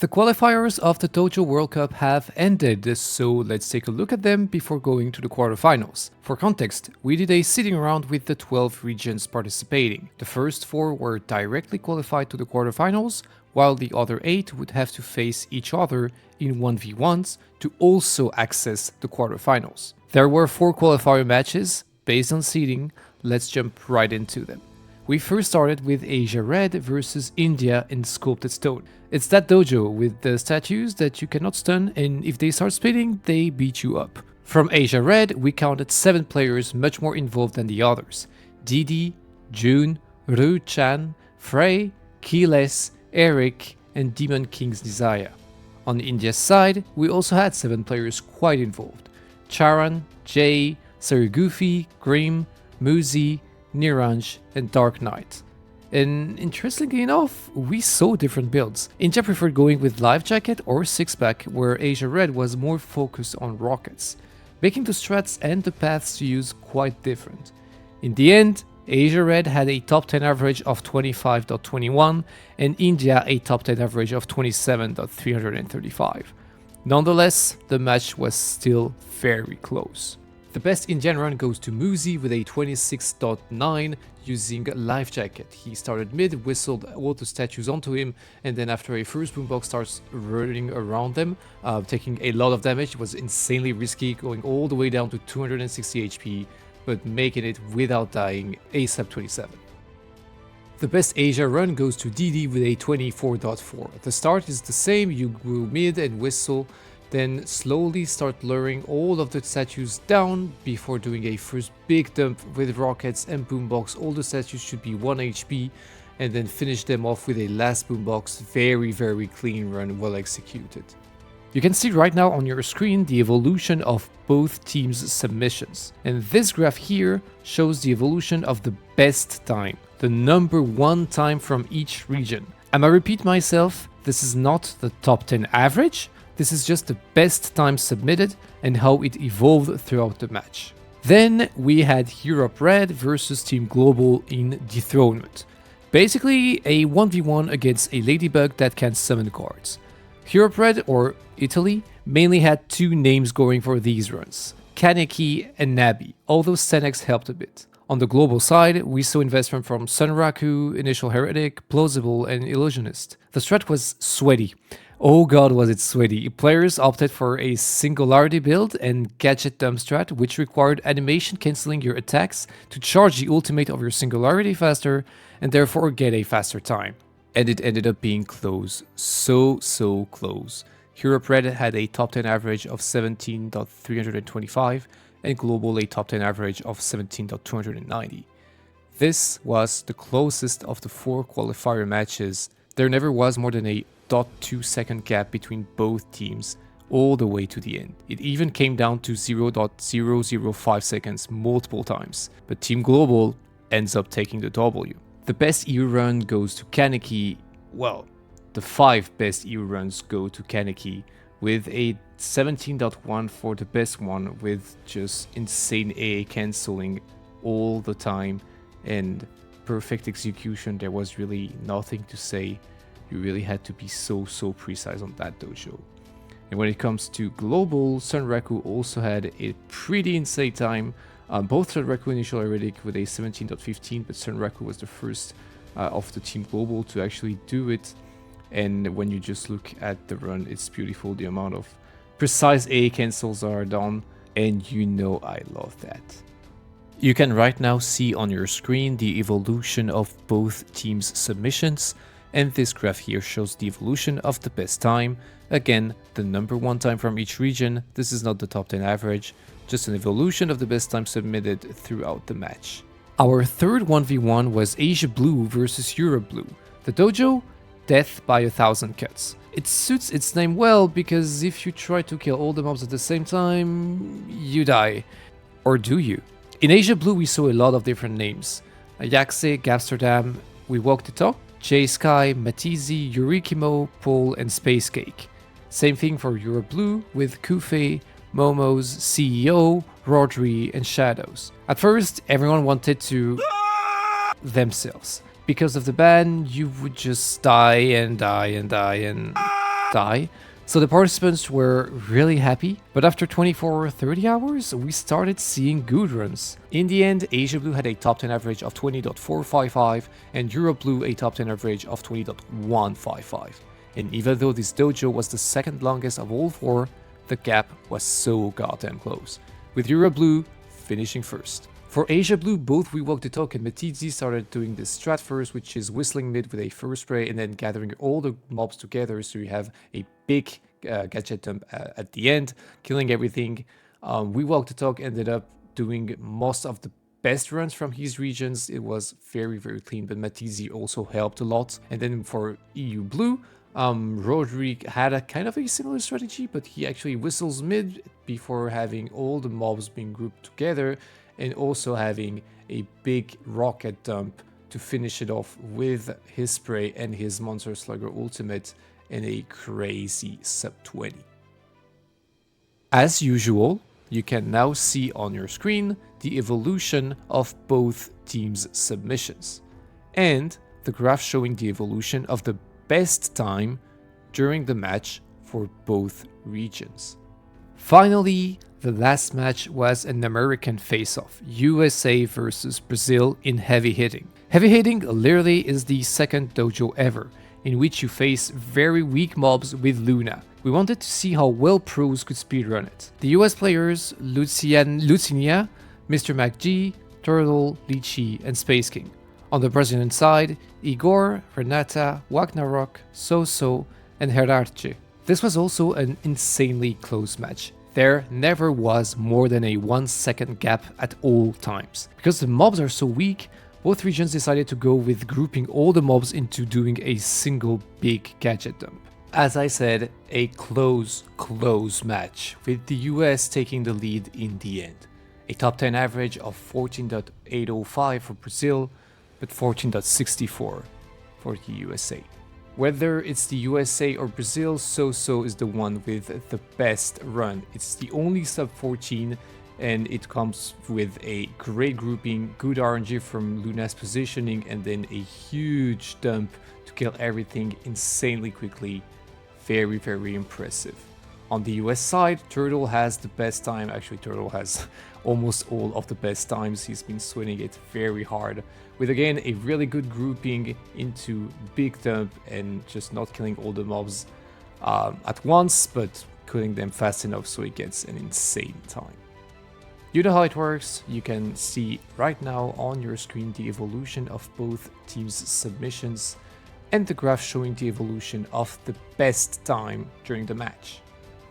The qualifiers of the Dojo World Cup have ended, so let's take a look at them before going to the quarterfinals. For context, we did a seeding round with the 12 regions participating. The first 4 were directly qualified to the quarterfinals, while the other 8 would have to face each other in 1v1s to also access the quarterfinals. There were 4 qualifier matches based on seeding. Let's jump right into them. We first started with Asia Red versus India in Sculpted Stone. It's that dojo with the statues that you cannot stun, and if they start splitting, they beat you up. From Asia Red, we counted 7 players much more involved than the others. Didi, June, Ru Chan, Frey, Keyless, Eric, and Demon King's Desire. On India's side, we also had 7 players quite involved. Charan, Jay, Sarigufi, Grim, Muzi, Niranj, and Dark Knight. And interestingly enough, we saw different builds. India preferred going with Life Jacket or Six-Pack, where Asia Red was more focused on rockets, making the strats and the paths to use quite different. In the end, Asia Red had a top 10 average of 25.21 and India a top 10 average of 27.335. Nonetheless, the match was still very close. The best Indian run goes to Muzi with a 26.9 using Life Jacket. He started mid, whistled all the statues onto him, and then after a first boombox starts running around them, taking a lot of damage. It was insanely risky, going all the way down to 260 HP, but making it without dying ASAP 27. The best Asia run goes to Didi with a 24.4. The start is the same, you go mid and whistle, then slowly start luring all of the statues down before doing a first big dump with rockets and boombox. All the statues should be 1 HP, and then finish them off with a last boombox. Very clean run, well executed. You can see right now on your screen the evolution of both teams' submissions, and this graph here shows the evolution of the best time, the number 1 time from each region. And I repeat myself, this is not the top 10 average. This is just the best time submitted and how it evolved throughout the match. Then we had Europe Red versus Team Global in Dethronement. Basically a 1v1 against a ladybug that can summon cards. Europe Red, or Italy, mainly had 2 names going for these runs, Kaneki and Nabi, although Senex helped a bit. On the global side, we saw investment from Sunraku, Initial Heretic, Plausible, and Illusionist. The strat was sweaty. Oh god, was it sweaty. Players opted for a Singularity build and Gadget Dump strat, which required animation cancelling your attacks to charge the ultimate of your Singularity faster and therefore get a faster time. And it ended up being close. So close. Europe Red had a top 10 average of 17.325 and Global a top 10 average of 17.290. This was the closest of the 4 qualifier matches. There never was more than a 0.2 second gap between both teams all the way to the end. It even came down to 0.005 seconds multiple times, but Team Global ends up taking the W. The best EU run goes to Kaneki. Well, the 5 best EU runs go to Kaneki with a 17.1 for the best one, with just insane AA cancelling all the time and perfect execution. There was really nothing to say. You really had to be so precise on that dojo. And when it comes to Global, Sunraku also had a pretty insane time. Both Sunraku and Initial Heretic with a 17.15, but Sunraku was the first of the Team Global to actually do it. And when you just look at the run, it's beautiful. The amount of precise AA cancels are done, and you know I love that. You can right now see on your screen the evolution of both teams' submissions. And this graph here shows the evolution of the best time. Again, the number 1 time from each region. This is not the top 10 average, just an evolution of the best time submitted throughout the match. Our third 1v1 was Asia Blue versus Europe Blue. The dojo, death by 1,000 cuts. It suits its name well because if you try to kill all the mobs at the same time, you die. Or do you? In Asia Blue we saw a lot of different names. Yakse, Gapsterdam, We Walk the Talk, J-Sky, Matizi, Yurikimo, Pole, and Space Cake. Same thing for Europe Blue with Kufe, Momo's, CEO, Rodri, and Shadows. At first, everyone wanted to themselves. Because of the ban, you would just die and die and die and die. So the participants were really happy, but after 24 or 30 hours, we started seeing good runs. In the end, Asia Blue had a top 10 average of 20.455 and Europe Blue a top 10 average of 20.155. And even though this dojo was the second longest of all four, the gap was so goddamn close, with Europe Blue finishing first. For Asia Blue, both WeWalk the Talk and Matizi started doing this strat first, which is whistling mid with a first spray and then gathering all the mobs together so you have a big gadget dump at the end, killing everything. WeWalk the Talk ended up doing most of the best runs from his regions. It was very clean, but Matizi also helped a lot. And then for EU Blue, Roderick had a kind of a similar strategy, but he actually whistles mid before having all the mobs being grouped together and also having a big rocket dump to finish it off with his spray and his Monster Slugger ultimate in a crazy sub 20. As usual, you can now see on your screen the evolution of both teams' submissions and the graph showing the evolution of the best time during the match for both regions. Finally, the last match was an American face-off, USA versus Brazil in heavy hitting. Heavy hitting literally is the second dojo ever, in which you face very weak mobs with Luna. We wanted to see how well pros could speedrun it. The US players, Lucinia, Mr. MacG, Turtle, Lychee, and Space King. On the Brazilian side, Igor, Renata, Wagnarok, Soso, and Herarche. This was also an insanely close match. There never was more than a 1 second gap at all times. Because the mobs are so weak, both regions decided to go with grouping all the mobs into doing a single big gadget dump. As I said, a close match, with the US taking the lead in the end. A top 10 average of 14.805 for Brazil, but 14.64 for the USA. Whether it's the USA or Brazil, Soso is the one with the best run. It's the only sub 14 and it comes with a great grouping, good RNG from Luna's positioning, and then a huge dump to kill everything insanely quickly. Very impressive. On the US side, Turtle has the best time. Actually, Turtle has almost all of the best times. He's been swinging it very hard, with again a really good grouping into big dump and just not killing all the mobs at once, but killing them fast enough so he gets an insane time. You know how it works. You can see right now on your screen the evolution of both teams' submissions and the graph showing the evolution of the best time during the match.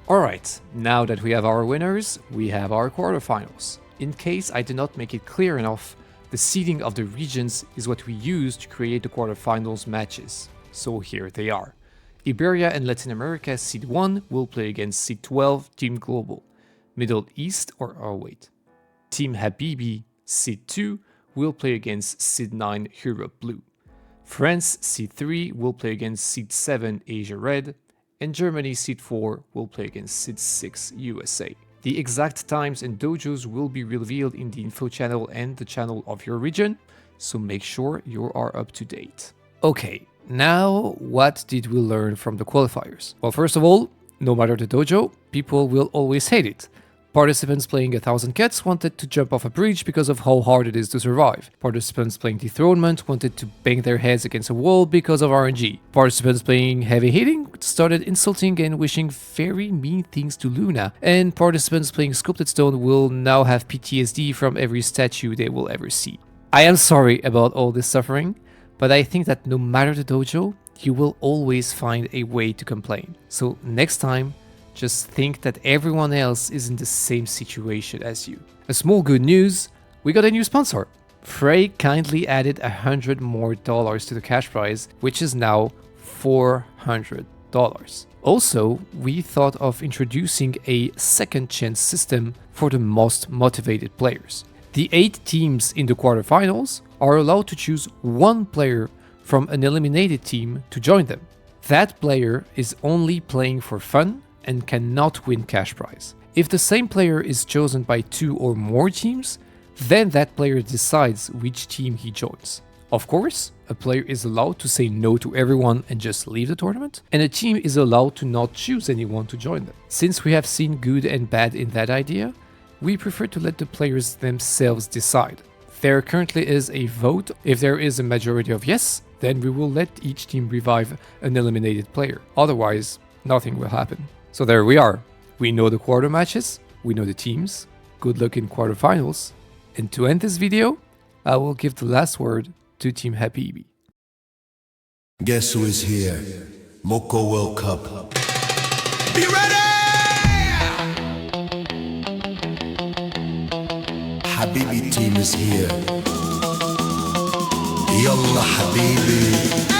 Alright, now that we have our winners, we have our quarterfinals. In case I did not make it clear enough, the seeding of the regions is what we use to create the quarterfinals matches. So here they are. Iberia and Latin America seed 1 will play against seed 12 Team Global. Middle East Team Habibi seed 2 will play against seed 9 Europe Blue. France seed 3 will play against seed 7 Asia Red, and Germany seed 4 will play against seed 6 USA. The exact times and dojos will be revealed in the info channel and the channel of your region, so make sure you are up to date. Okay, now what did we learn from the qualifiers? Well, first of all, no matter the dojo, people will always hate it. Participants playing 1000 Cats wanted to jump off a bridge because of how hard it is to survive. Participants playing Dethronement wanted to bang their heads against a wall because of RNG. Participants playing Heavy Hitting started insulting and wishing very mean things to Luna. And participants playing Sculpted Stone will now have PTSD from every statue they will ever see. I am sorry about all this suffering, but I think that no matter the dojo, you will always find a way to complain. So next time, just think that everyone else is in the same situation as you. A small good news, we got a new sponsor. Frey kindly added $100 more to the cash prize, which is now $400. Also, we thought of introducing a second chance system for the most motivated players. The 8 teams in the quarterfinals are allowed to choose one player from an eliminated team to join them. That player is only playing for fun and cannot win cash prize. If the same player is chosen by 2 or more teams, then that player decides which team he joins. Of course, a player is allowed to say no to everyone and just leave the tournament, and a team is allowed to not choose anyone to join them. Since we have seen good and bad in that idea, we prefer to let the players themselves decide. There currently is a vote. If there is a majority of yes, then we will let each team revive an eliminated player. Otherwise, nothing will happen. So there we are. We know the quarter matches, we know the teams. Good luck in quarterfinals. And to end this video, I will give the last word to Team Habibi. Guess who is here? Moko World Cup. Be ready! Habibi team is here. Yalla Habibi.